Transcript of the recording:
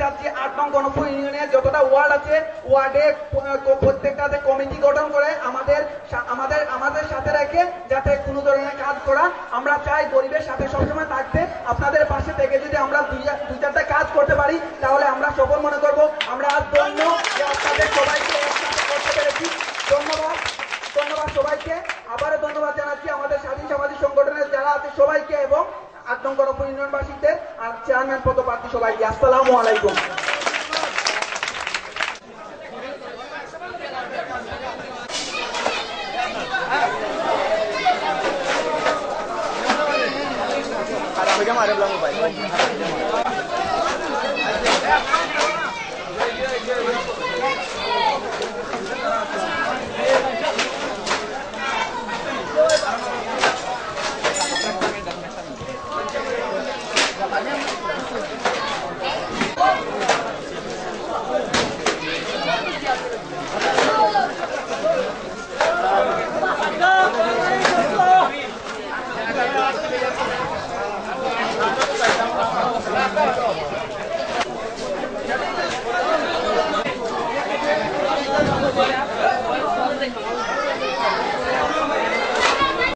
চাচ্ছি 8 নং গণপুর ইউনিয়নে যতটা ওয়ার্ড আছে ওয়ার্ডে প্রত্যেকটাতে কমিটি গঠন করে আমাদের সাথে রেখে যাতে কোনো ধরনের কাজ করা। আমরা চাই গরিবের সাথে সবসময় থাকতে, আপনাদের পাশে থেকে যদি আমরা দুই চারটা কাজ করতে পারি তাহলে আমরা সফল মনে করব। আমরা আজ ধন্য যে আপনাদের সবাইকে একসাথে করতে পেরেছি। ধন্যবাদ সবাইকে। আবারও ধন্যবাদ জানাচ্ছি আমাদের স্বাধীন সামাজিক সংগঠনের যারা আছে সবাইকে এবং 8 নং গণপুর ইউনিয়নবাসীদের আর চেয়ারম্যান পদপ্রার্থী সবাইকে। আসসালামু আলাইকুম। Hãy subscribe cho kênh Ghiền Mì Gõ để không bỏ lỡ những video hấp dẫn.